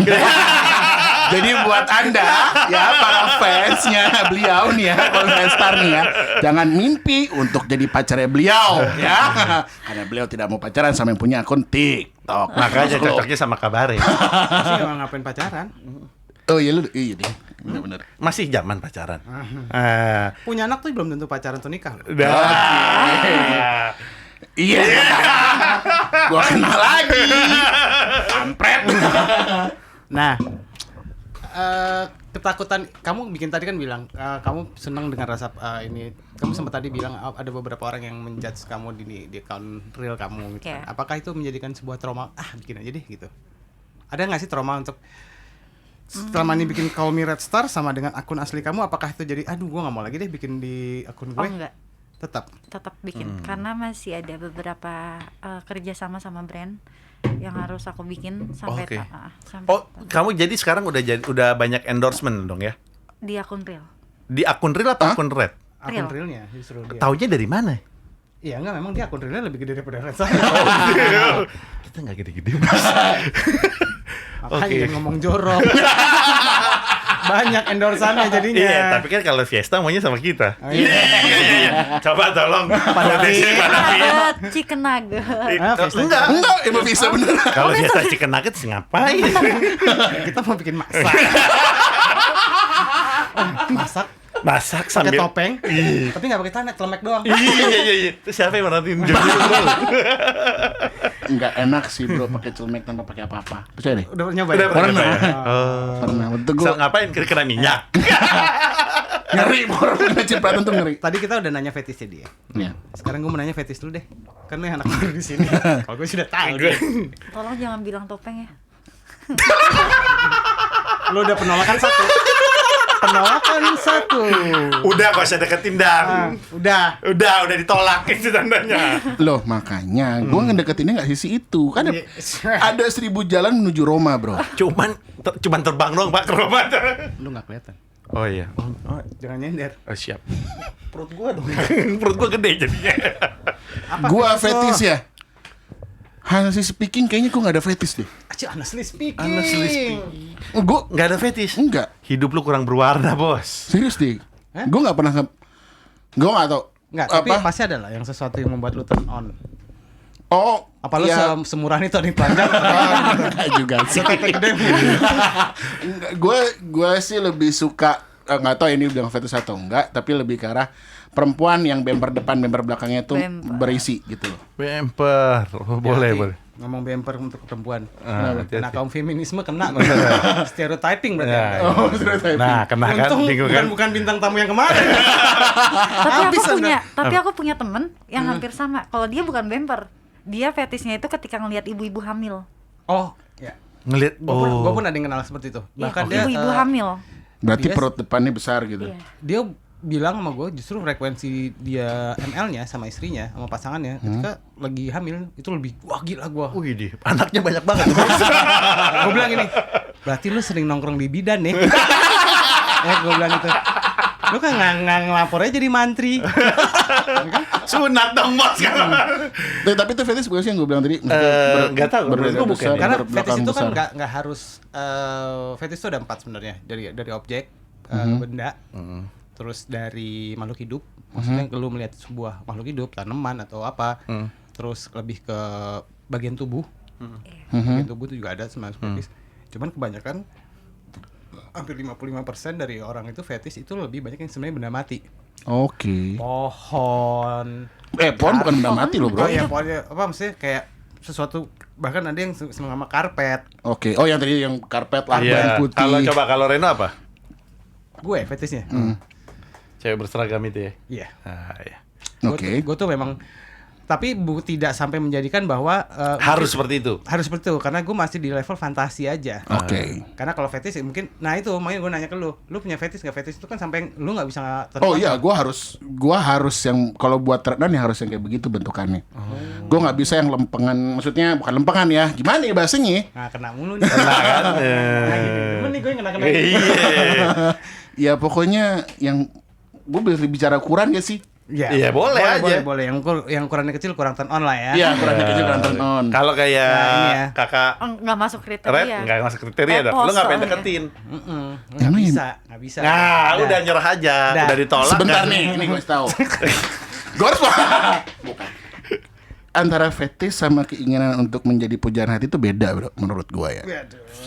Jadi buat Anda ya para fansnya beliau nih ya, Star nih ya, jangan mimpi untuk jadi pacarnya beliau ya. Karena beliau tidak mau pacaran sama yang punya akun TikTok. Makanya Masuk lo. cocoknya sama Kabare. pasti nggak ngapain pacaran. Oh iya lu iya deh. Benar-benar. Masih zaman pacaran. Punya anak tuh belum tentu pacaran tuh nikah. Loh. Iya. Gua kenal lagi. Kampret. Nah, ketakutan kamu bikin tadi kan bilang kamu senang dengan rasa ini. Kamu sempat tadi bilang ada beberapa orang yang menjudge kamu di account real kamu gitu. Iya. Kan. Apakah itu menjadikan sebuah trauma? Bikin aja deh gitu. Ada nggak sih trauma untuk selama ini bikin Call Me Red Star sama dengan akun asli kamu? Apakah itu jadi aduh gua nggak mau lagi deh bikin di akun gue? Oh, enggak. Tetap Bikin karena masih ada beberapa kerja sama brand yang harus aku bikin sampai Oke. sampai Oh, kamu jadi sekarang udah banyak endorsement dong ya? di akun real. Di akun real atau akun red? akun Real. realnya justru dia. Taunya dari mana? Iya enggak memang dia akun realnya lebih gede daripada Red Star. Kita nggak gede-gede, Mas. Makanya Oke. dia ngomong jorok. Banyak endorsannya jadinya. Iya, tapi kan kalau Fiesta maunya sama kita. Oh, iya. Coba tolong. Chicken nugget. Fiesta Enggak. Enggak, emang bisa bener. Kalau Fiesta chicken nuggets ngapain? Kita mau bikin masak. Masak Masak pakai sambil topeng, tapi nggak pakai tanah, celemek doang. Iya. Terus siapa yang merhatiin jadi Enggak enak sih bro pakai celemek tanpa pakai apa-apa. Percaya deh. Udah nyoba Udah ya? pernah ya? Pernah. Betul Misal gua ngapain kena minyak? ngeri bro, kena cipratan tuh ngeri. Tadi kita udah nanya fetishnya dia. Iya. Sekarang gue mau nanya fetish dulu deh. Kan lu yang anak baru di sini. Kalau gue sudah tahu deh. Tolong jangan bilang topeng ya. Lu udah penolakan satu. Udah gak usah deketin dang. Udah. Udah ditolak itu tandanya. Loh makanya gue ngedeketinnya nggak sisi itu kan Iya. ada 1000 jalan menuju Roma bro. Cuman terbang doang Pak ke rumah. Lu nggak kelihatan. Oh iya. Jangan nyender. Siap. Perut gua dong. Perut gua gede jadinya. Gue fetish lo? fetish ya. Honestly speaking kayaknya gue nggak ada fetish deh. Honestly speaking. Gue Nggak ada fetish. enggak Hidup lu kurang berwarna, Bos. serius deh. Gue nggak pernah gue nggak tau. Enggak, tapi pasti ada lah yang sesuatu yang membuat lu turn on. Oh Apa lu ya, semurah itu nih panjang? enggak juga sih. Gue sih lebih suka nggak tahu ini bilang fetish atau enggak, tapi lebih ke arah perempuan yang bemper depan, bemper belakangnya itu Bemper. berisi gitu loh. Bemper. Oh, boleh, Hati-hati boleh. ngomong bemper untuk perempuan. hati-hati. Kena kaum feminisme kena. Stereotyping berarti. Ya, Anda. ya. Oh, stereotyping. Nah, kena kan, Untung bingung kan? bukan bintang tamu yang kemarin. Tapi aku punya temen yang hampir sama. Kalau dia bukan bemper, dia fetishnya itu ketika ngelihat ibu-ibu hamil. Oh, ya. Ngeliat, Gue pun ada yang kenal seperti itu. Iya, Bahkan dia ibu-ibu hamil. Berarti Bias. perut depannya besar gitu. Iya. dia bilang sama gue justru frekuensi dia ML-nya sama istrinya sama pasangannya ketika lagi hamil itu lebih wah gila gue. Wih, di anaknya banyak banget. Gue bilang gini, berarti lu sering nongkrong di bidan nih. Gue bilang gitu. Lu kan nggak ngelapor aja jadi mantri. Sunat dong, Bos. Tapi itu fetish bukan sih yang gue bilang tadi? Nggak tahu, menurut gua bukan. Karena berbelakang fetish itu kan besar. nggak harus fetish itu ada 4 sebenarnya dari objek, benda, terus dari makhluk hidup. Maksudnya lu melihat sebuah makhluk hidup, tanaman atau apa, terus lebih ke bagian tubuh. Bagian tubuh itu juga ada sebenarnya fetish. Cuman kebanyakan hampir 55% dari orang itu fetish itu lebih banyak yang sebenarnya benda mati. Oke. Pohon. Pohon bukan benda mati loh, bro. Oh iya, pokoknya apa maksudnya kayak sesuatu, bahkan ada yang seneng sama karpet. Oke. Oh, yang tadi yang karpet larva yang Iya. putih. Kalau Reno apa? Gue fetishnya. Cewek berseragam itu ya. Iya. Ah, iya. Oke. Gue tuh memang, tapi tidak sampai menjadikan bahwa Harus seperti itu. harus seperti itu, karena gue masih di level fantasi aja. Oke. Karena kalau fetish mungkin, nah itu makanya gue nanya ke lu punya fetish nggak? Fetish itu kan sampai lu nggak bisa Oh iya, gua harus yang kalau buat teredan ya harus yang kayak begitu bentukannya. Gua nggak bisa yang lempengan, maksudnya bukan lempengan ya. Gimana ya bahasanya? Nah, kena mulu nih. Nah, kan? Nah, gitu. Cuman nih gue yang kena. Iya. Ya pokoknya yang gue bicara ukuran gak sih? Iya, boleh aja. Boleh. Yang ukurannya kecil kurang turn on lah ya. Iya, ukurannya kecil kan turn on. Kalau kayak Nah, ini ya. kakak Nggak masuk Red kriteria. nggak masuk kriteria dong. Lu Poso ngapain ya. deketin? Nggak bisa. Nah, udah nyerah aja. Dah. Udah ditolak. Sebentar kan? nih, ini gue tahu. Gue harus bukan. Antara fetish sama keinginan untuk menjadi pujaan hati itu beda, bro, menurut gue ya.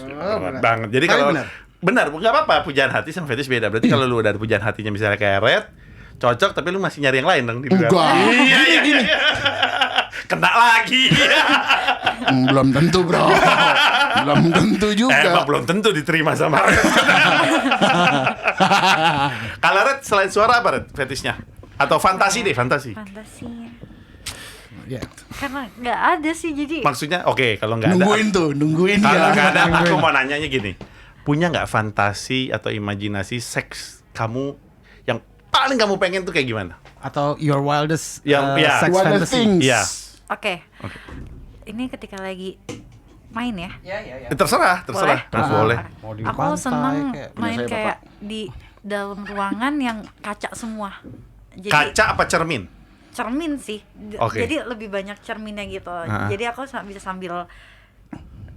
Berat banget. Jadi Tapi kalau benar. nggak apa-apa, pujaan hati sama fetish beda. Berarti kalau lu udah ada pujaan hatinya misalnya kayak Red, cocok, tapi lu masih nyari yang lain dong di luar. Enggak. Iya. Kena lagi. Belum tentu, bro. Belum tentu juga. Emang belum tentu diterima sama Red. Kalau Red selain suara apa Red fetishnya? Atau fantasi deh, fantasi. Fantasinya. Iya. Karena nggak ada sih, jadi Maksudnya oke, kalau nggak ada. Nungguin Kalau ya. nggak ada, aku mau nanyanya gini. Punya nggak fantasi atau imajinasi seks kamu yang paling kamu pengen tuh kayak gimana? Atau your wildest Yang- ya. sex Wildest fantasy. things. Iya. Oke. Ini ketika lagi main ya. Terserah. Boleh? Boleh. Mau di Aku pantai, seneng kayak- main Biasanya kayak di dalam ruangan yang kaca semua. Jadi Kaca apa cermin? cermin sih. Oke. Jadi lebih banyak cerminnya gitu. Jadi aku bisa sambil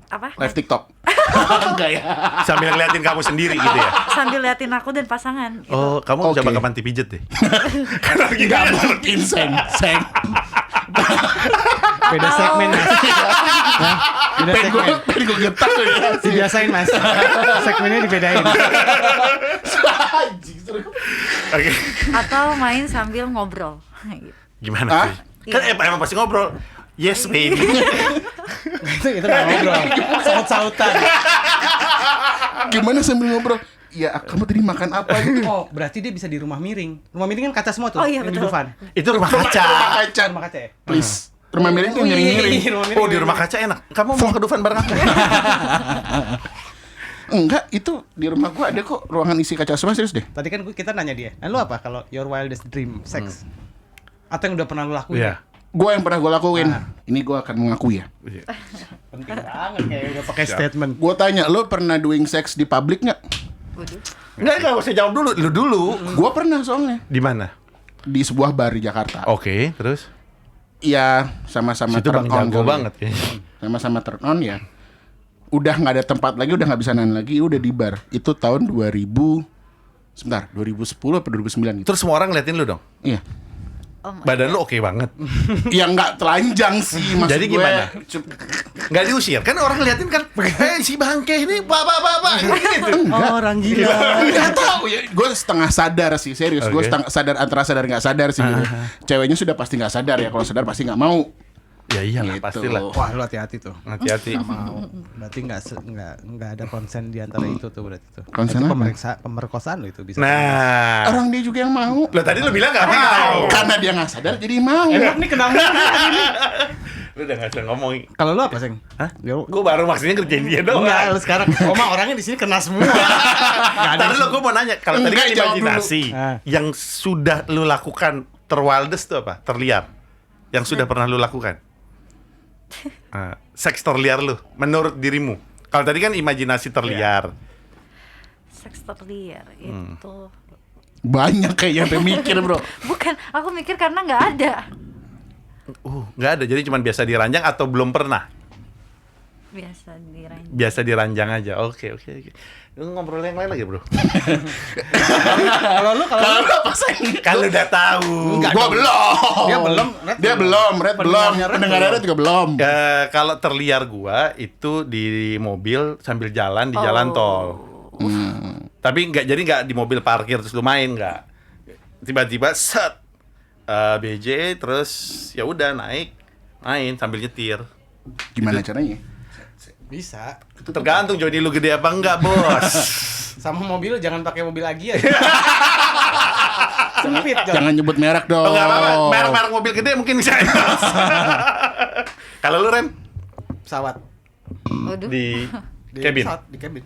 apa? Live TikTok. Enggak ya. Sambil ngeliatin kamu sendiri gitu ya. Sambil liatin aku dan pasangan. Gitu. Oh, kamu Oke. coba kapan pijet deh. Karena lagi Enggak mungkin, seng. Beda segmen mas. Hah? Beda segmen. Pengen gue getak tuh ya. Dibiasain mas. Segmennya dibedain. Anjing, seru. Oke. Atau main sambil ngobrol. Gitu. Gimana Hah? sih? Kan emang pasti ngobrol. Yes, baby. itu nggak ngobrol. Saut-sautan. Gimana sambil ngobrol? Ya, kamu tadi makan apa gitu? Oh, berarti dia bisa di rumah miring. Rumah miring kan kaca semua tuh. Oh, iya, yang di betul. Dufan. Itu rumah kaca. Kaca. Rumah kaca ya? Please. Rumah miring tuh Iya, miring-miring. rumah miring. Oh, di rumah kaca enak. Kamu mau ke Dufan bareng aku? Enggak, itu di rumah gua ada kok ruangan isi kaca semua, serius deh. Tadi kan kita nanya dia. Nah, lu apa kalau your wildest dream sex? Atau yang udah pernah lu lakuin? Iya. Gua yang pernah gua lakuin. Ini gua akan mengakui ya. Penting banget kayak udah pakai statement. Gua tanya, lo pernah doing sex di publik nggak? Waduh. Enggak usah jawab dulu. Lu dulu. Gua pernah soalnya Di mana? di sebuah bar di Jakarta. Oke, terus? Iya, sama-sama Situ bang turn on jago kali. banget kayaknya. Sama-sama turn on ya. Udah nggak ada tempat lagi, udah nggak bisa nahan lagi, udah di bar. Itu tahun 2010 atau 2009 gitu. Terus semua orang ngeliatin lu dong? Iya. Oh my Badan lu oke banget. Ya nggak telanjang sih, maksud Jadi gue. gimana? nggak diusir kan orang ngeliatin kan, si bangke ini bapak gitu. Orang gila. Nggak tahu ya, gue setengah sadar sih, serius. Gue Oke. setengah sadar, antara sadar nggak sadar sih gitu. Ceweknya sudah pasti nggak sadar ya, kalau sadar pasti nggak mau. Ya iyalah Gitu. pastilah. Wah, lu hati-hati tuh. Hati-hati. Mau. Berarti nggak ada konsen di antara itu tuh berarti tuh. Konsen Itu apa? pemerkosaan lo itu bisa. Nah, Orang dia juga yang mau. lo tadi lo bilang nggak mau. Karena dia nggak sadar jadi mau. Enak nih kenapa? Lo udah nggak usah ngomong. Kalau lu apa, Seng? Hah? Yo. Gue baru maksudnya kerjain dia doang. Enggak, lu sekarang Oma orangnya di sini kena semua. Enggak ada. Tadi lo gue mau nanya, kalau tadi kan Enggak, jawab imajinasi dulu. yang sudah lo lakukan terwildes itu apa? Terliar. Yang sudah pernah lo lakukan. Seks terliar lo menurut dirimu. Kalau tadi kan imajinasi terliar. Seks terliar itu Banyak kayaknya sampai mikir, bro. bukan, aku mikir karena nggak ada. Nggak ada. Jadi cuma biasa diranjang atau belum pernah? Biasa diranjang. Biasa diranjang aja. Oke. Lu ngobrol yang lain lagi, bro. Kalau lu Apa sih? Kalau udah tahu. Enggak Gua dong. belum. Dia belum, Red Dia belum, Red belum. Pendengarnya Red Pendengarnya Red juga belum. Kalau terliar gua itu di mobil sambil jalan di jalan tol. Tapi nggak di mobil parkir terus lu main nggak. Tiba-tiba set BJ terus ya udah main sambil nyetir. Gimana caranya? bisa. Tergantung Joni lu gede apa enggak, Bos. Sama mobil lu jangan pakai mobil lagi ya. Sempit, Jon. Jangan nyebut merek dong. Oh, enggak apa-apa. Merek-merek mobil gede mungkin bisa. Kalau lu Ren Pesawat. Waduh. di cabin. pesawat, di cabin.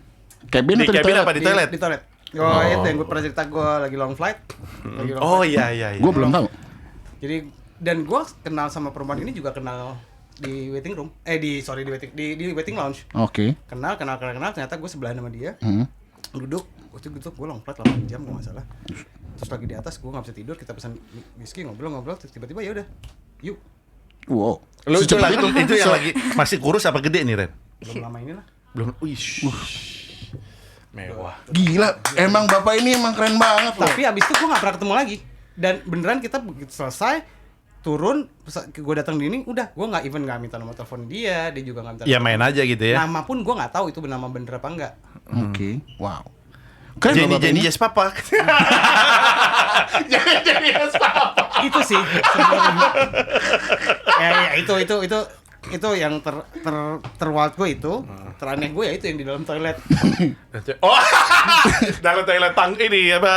Cabin Di atau di cabin toilet? apa di toilet? Di toilet. Oh, itu yang gue pernah cerita, gue lagi long flight. Lagi long Oh flight. iya. Gue belum tahu. Jadi dan gue kenal sama perempuan ini juga kenal di waiting room. Di waiting lounge. Oke. Kenal. Ternyata gue sebelahan sama dia. Duduk gue long flight 8 jam kalau nggak salah. Terus lagi di atas gue nggak bisa tidur, kita pesan whisky, ngobrol, terus tiba-tiba ya udah, yuk. Wow. Lu itu, Secepat itu yang lagi masih kurus apa gede nih Ren? Belum lama ini lah. Belum. Mewah. Gila, emang bapak ini emang keren banget loh. Tapi abis itu gue nggak pernah ketemu lagi. Dan beneran kita begitu selesai turun, gue datang di ini, udah gue nggak minta nomor telepon dia juga nggak minta. Ya main aja gitu ya. Nama pun gue nggak tahu itu nama bener apa enggak. Oke. Wow. Keren loh bapak Jenny ini. Yes Papa. Itu sih sebenarnya. ya itu yang terwild gue itu, teraneh gue ya itu yang di dalam toilet. Oh, dalam toilet ini apa?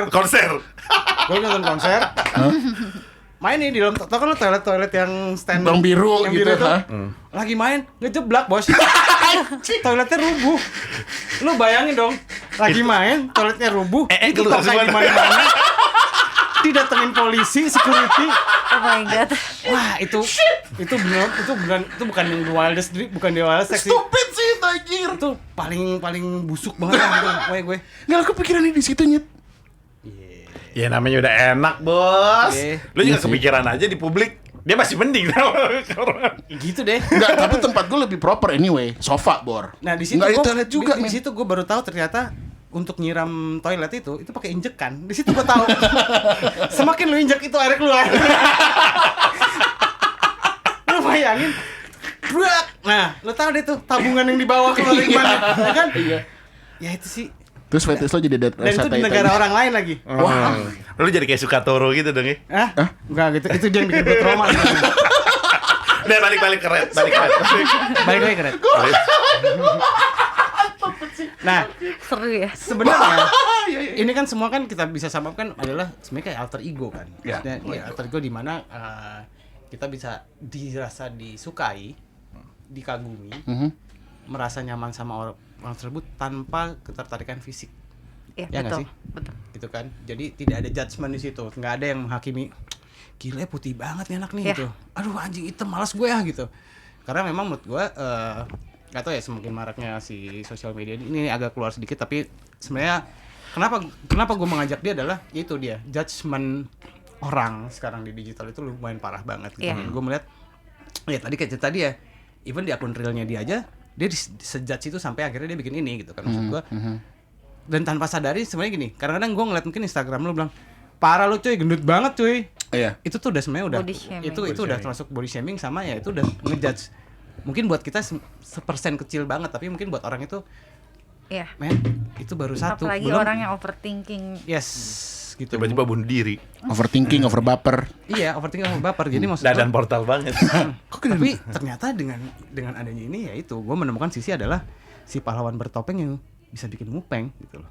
Konser. Gue nonton konser. Main nih di dalam, tau kan lo toilet yang stand Yang biru yang gitu, itu. ha? Lagi main, ngejeblak bos. Toiletnya rubuh. Lu bayangin dong, lagi main, toiletnya rubuh, itu keluar tokai di semua. mana-mana. Didatengin polisi, security. Oh my god. Wah, itu beneran itu bukan yang the wildest, bukan the wildest seksi. Stupid sih, tajir. Itu paling busuk banget lah gitu, pokoknya gue. Nggak kepikiran di situ nyet. Ya namanya udah enak, Bos. Iya. Lu juga Iya sih. kepikiran aja di publik. Dia masih mending tau. Gitu deh. Enggak, tapi tempat gue lebih proper anyway. Sofa, Bor. Nah, di situ Nggak di gua- toilet juga, di men. situ gue baru tahu ternyata untuk nyiram toilet itu pakai injekan. Di situ gue tahu. Semakin lu injek itu air keluar. Lu bayangin. Brak. Nah, lu tahu deh tuh tabungan yang di bawah keluar dari mana, ya kan? Iya. Ya itu sih. Terus fetish lo jadi Dan itu di negara orang lain lagi. Wah. Lu jadi kayak Sukatoro gitu dong ya. Hah? Enggak gitu. Itu dia yang bikin gue trauma. Udah balik keren. Balik lagi keren. Nah, Seru ya. sebenarnya ini kan semua kan kita bisa samakan adalah sebenarnya kayak alter ego kan. Ya. Maksudnya, ya, alter ego di mana kita bisa dirasa disukai, dikagumi, merasa nyaman sama orang tersebut tanpa ketertarikan fisik. Iya, Ya nggak betul. sih? Betul. Gitu kan. Jadi tidak ada judgement di situ. Nggak ada yang menghakimi gila putih banget nih anak nih Ya. gitu. Aduh anjing hitam malas gue ya gitu. Karena memang menurut gue nggak tahu ya semakin maraknya si sosial media ini agak keluar sedikit tapi sebenarnya kenapa gue mengajak dia adalah itu dia judgement orang sekarang di digital itu lumayan parah banget gitu. Iya. Gue melihat ya tadi kayak cerita dia even di akun realnya dia aja dia sejudge itu sampai akhirnya dia bikin ini gitu kan maksud gue. Dan tanpa sadari sebenarnya gini kadang-kadang gue ngeliat mungkin Instagram lu bilang parah lu cuy gendut banget cuy. Iya. Itu tuh udah sebenarnya udah Body shaming. itu udah termasuk body shaming sama ya itu udah ngejudge mungkin buat kita sepersen kecil banget, tapi mungkin buat orang itu, Iya. men, itu baru satu. Apalagi Belum- orang yang overthinking. Yes, gitu. Tiba-tiba bunuh diri. Overthinking, overbaper. Iya, overthinking sama baper. Jadi maksudnya, Dadan portal banget. tapi ternyata dengan adanya ini ya itu, gue menemukan sisi adalah si pahlawan bertopeng yang bisa bikin mupeng gitu loh.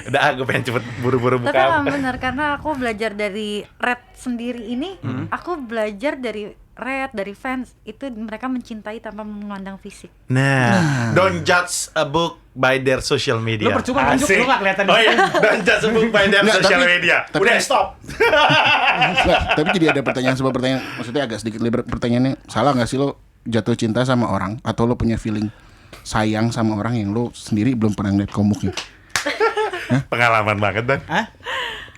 Udah gue pengen cepet buru-buru Tapi buka. emang benar karena aku belajar dari Red sendiri ini, aku belajar dari Red, dari fans itu mereka mencintai tanpa memandang fisik. Nah, don't judge a book by their social media. Lu percuma nunjuk, Asik. lu nggak kelihatan. Oh iya, don't judge a book by their Nggak, social tapi- media. tapi- Udah stop. Nggak, tapi jadi ada sebuah pertanyaan, maksudnya agak sedikit lebar pertanyaannya. Salah nggak sih lo jatuh cinta sama orang atau lo punya feeling sayang sama orang yang lo sendiri belum pernah ngeliat komuknya? Pengalaman banget Dan. Hah?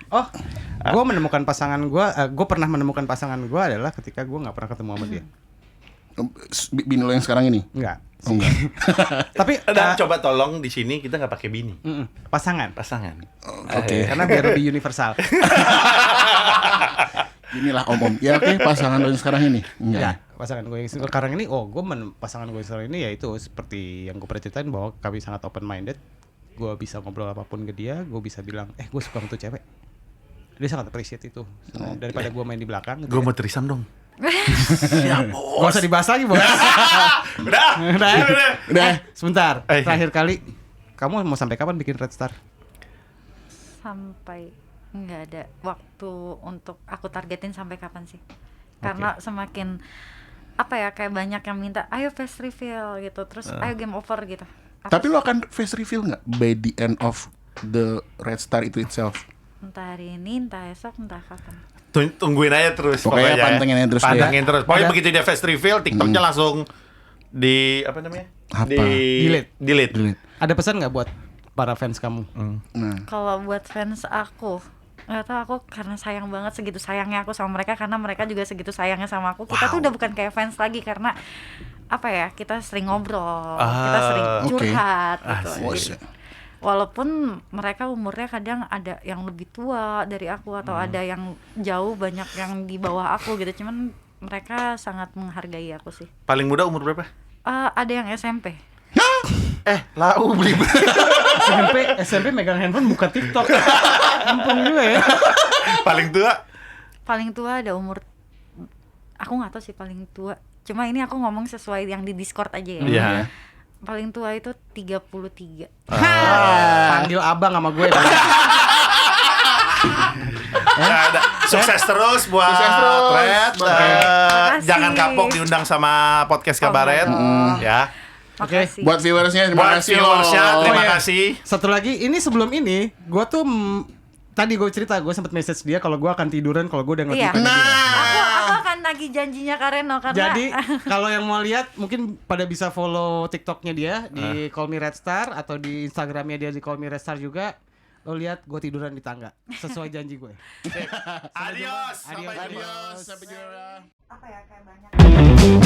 Oh, gue menemukan pasangan gue pernah menemukan pasangan gue adalah ketika gue nggak pernah ketemu sama dia. Bini lo yang sekarang ini? Enggak. Oh enggak. Tapi Dan coba tolong di sini kita nggak pakai bini. pasangan. Pasangan. Oke. Karena biar lebih universal. Inilah om. Ya oke, pasangan lo yang sekarang ini? Ya, Enggak. pasangan gue yang sekarang ini, pasangan gue yang sekarang ini ya itu seperti yang gue pernah ceritain bahwa kami sangat open minded. Gue bisa ngobrol apapun ke dia, gue bisa bilang, gue suka untuk cewek. Dia sangat appreciate itu. Daripada gue main di belakang. Gue mau terisam dong. Gak usah dibahas lagi, Bos. Udah. Udah. Sebentar. Eh. Terakhir kali, kamu mau sampai kapan bikin Red Star? Sampai nggak ada waktu untuk aku targetin sampai kapan sih? Karena semakin apa ya, kayak banyak yang minta ayo face reveal gitu, terus ayo game over gitu. Tapi lo akan face reveal nggak by the end of the Red Star itu itself? Entah hari ini, entah esok, entah kapan. Tungguin aja terus. Pokoknya ya. pantengin aja terus, Pantengin ya. terus. Pokoknya begitu dia fast reveal, TikToknya langsung di apa namanya? Apa? Delete. Ada pesan nggak buat para fans kamu? Nah, Kalau buat fans aku, nggak tahu, aku karena sayang banget, segitu sayangnya aku sama mereka, karena mereka juga segitu sayangnya sama aku. Kita tuh udah bukan kayak fans lagi, karena apa ya, kita sering ngobrol, kita sering curhat gitu. oh, Jadi, walaupun mereka umurnya kadang ada yang lebih tua dari aku atau ada yang jauh, banyak yang di bawah aku gitu, cuman mereka sangat menghargai aku sih. Paling muda umur berapa? Ada yang SMP. Lau beli. SMP megang handphone buka TikTok. Ampun juga ya. Paling tua? Paling tua ada umur, aku nggak tahu sih paling tua, cuma ini aku ngomong sesuai yang di Discord aja ya. Iya. Paling tua itu 33. Panggil abang sama gue. Sukses terus buat Sukses terus. Red. Makasih. Jangan kapok diundang sama podcast Kabaret. Ya. Makasih. buat viewersnya terima Buat kasih viewersnya, lo. terima Oh, iya. kasih. Satu lagi, ini sebelum ini, gue tuh tadi gue cerita, gue sempet message dia kalau gue akan tiduran kalau gue udah ngeliat Iya. mukanya dia. Aku akan nagih janjinya Kareno karena Jadi kalau yang mau lihat mungkin pada bisa follow TikToknya dia di Call Me Red Star atau di Instagramnya dia di Call Me Red Star juga. Lo lihat gue tiduran di tangga sesuai janji gue. Adios. Adios. Adios, sampai jumpa. apa ya, kayak banyak